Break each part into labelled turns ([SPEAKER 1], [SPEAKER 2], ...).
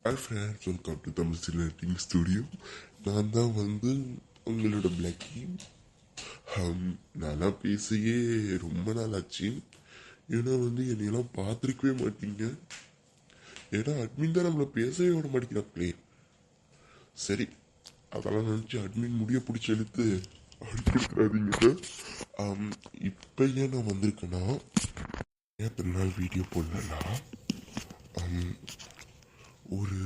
[SPEAKER 1] Hi friends, welcome to Tamil சிலட்டிங் studio. நான் தான் உங்களோட பிளாக்கி. நான்லாம் பேசியே ரொம்ப நாள் ஆச்சு. ஏன்னா என்னையெல்லாம் பார்த்துருக்கவே மாட்டீங்க. ஏன்னா அட்மின் தான் நம்மளை பேசவே விட மாட்டேங்கிறாங்களே. சரி, அதெல்லாம் நினச்சி அட்மின் முடிய பிடிச்சி எடுத்து அடிச்சுடுறாதீங்க. இப்போ ஏன் நான் வந்திருக்கேன்னா, எத்தனை நாள் வீடியோ போடலன்னா ஒரு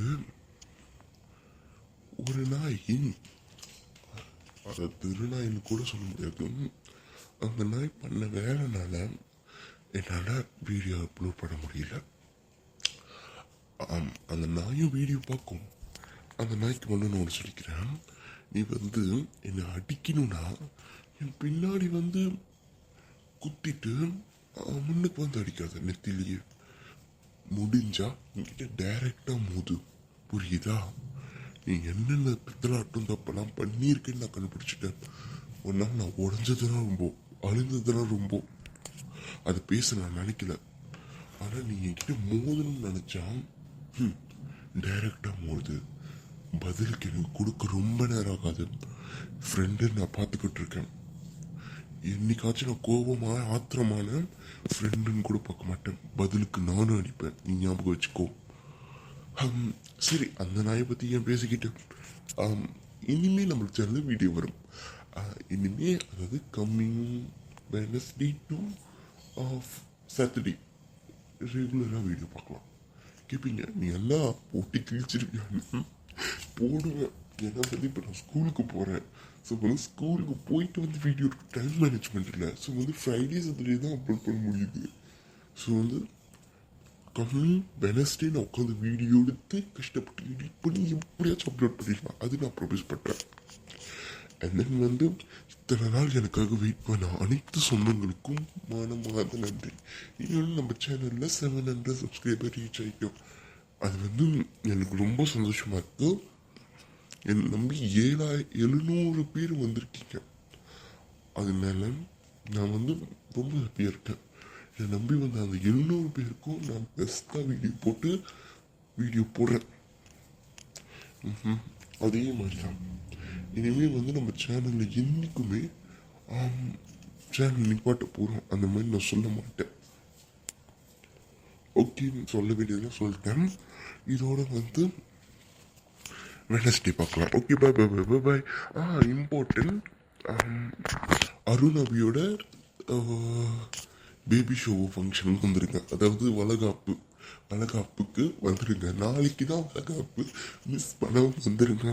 [SPEAKER 1] ஒரு நாய், அதை திருநாயின்னு கூட சொல்ல முடியாது. அந்த நாய் பண்ண வேலைனால என்னால் வீடியோ அப்லோட் பண்ண முடியல. அந்த நாயும் வீடியோ பார்க்கும். அந்த நாய்க்கு நான் ஒன்று சொல்லிக்கிறேன். நீ என்னை அடிக்கணும்னா என் பின்னாடி குத்திட்டு முன்னுக்கு அடிக்காத. நெத்திலேயே முடிஞ்சா என்கிட்ட டைரக்டா மோது. புரியுதா? நீ என்னென்ன பித்தலாட்டம் தப்பெல்லாம் பண்ணியிருக்கேன்னு நான் கண்டுபிடிச்சிட்டேன். ஒன்னா நான் உடஞ்சதெல்லாம் ரொம்ப, அழுந்ததெல்லாம் ரொம்ப. அதை பேச நான் நினைக்கல. ஆனா நீ என்கிட்ட மோதணும்னு நினைச்சா டைரக்டா மோது. பதிலுக்கு எனக்கு கொடுக்க ரொம்ப நேரம் ஆகாது. ஃப்ரெண்டு நான் பார்த்துக்கிட்டு இருக்கேன். என்னைக்காச்சும் நான் கோபமான ஆத்திரமான ஃப்ரெண்டுன்னு கூட பார்க்க மாட்டேன். பதிலுக்கு நானும் அடிப்பேன். நீ ஞாபகம் வச்சுக்கோ. சரி, அந்த நாயை பற்றி ஏன் பேசிக்கிட்டு, இனிமே நம்மளுக்கு சேனல் வீடியோ வரும். இனிமே அதாவது கம்மிங் வெட்னஸ்டே டு சாட்டர்டே ரெகுலராக வீடியோ பார்க்கலாம். கேட்பீங்க, நீ எல்லாம் போட்டி கிழிச்சிருக்கியான்னு. போடுவேன். ஏன்னா இப்போ நான் ஸ்கூலுக்கு போகிறேன். ஸோ ஸ்கூலுக்கு போயிட்டு வீடியோ டைம் மேனேஜ்மெண்ட் இல்லை. ஸோ ஃப்ரைடே சாட்டர்டே தான் அப்லோட் பண்ண முடியுது. ஸோ கம்மிங் வெனஸ்டே நான் உட்காந்து வீடியோ எடுத்து கஷ்டப்பட்டு எடிட் பண்ணி எப்படியாச்சும் அப்லோட் பண்ணிடலாம். அது நான் ப்ரொடியூஸ் பண்ணுறேன். அண்ட் தென் இத்தனை நாள் எனக்காக வெயிட் பண்ண அனைத்து சொந்தங்களுக்கும் மாத நன்றி. இன்னொன்று நம்ம சேனலில் 700 சப்ஸ்கிரைபர் ரீச் ஆகிட்டோம். அது எனக்கு ரொம்ப சந்தோஷமாக இருக்குது. என்னை நம்பி 700 பேர் வந்திருக்கீங்க. அதனால நான் ரொம்ப ஹாப்பியாக இருக்கேன். என்னை நம்பி அந்த 700 பேருக்கும் நான் பெஸ்ட்டாக வீடியோ போடுறேன். அதே மாதிரி தான் இனிமேல் நம்ம சேனலில் என்றைக்குமே சேனல் நிப்பாட்ட போகிறோம். அந்த மாதிரி நான் சொல்ல மாட்டேன். ஓகே, சொல்ல வேண்டியதெல்லாம் சொல்லிட்டேன். இதோட வெனஸ்டே பார்க்கலாம். ஓகே, பாய் பாய் பாய் பாய். இம்பார்ட்டன்ட், அருண் பேபி ஷோ ஃபங்க்ஷனுக்கு வந்துருங்க. அதாவது வளகாப்புக்கு வந்துருங்க. நாளைக்கு தான் வளகாப்பு. மிஸ் பண்ண வந்துருங்க.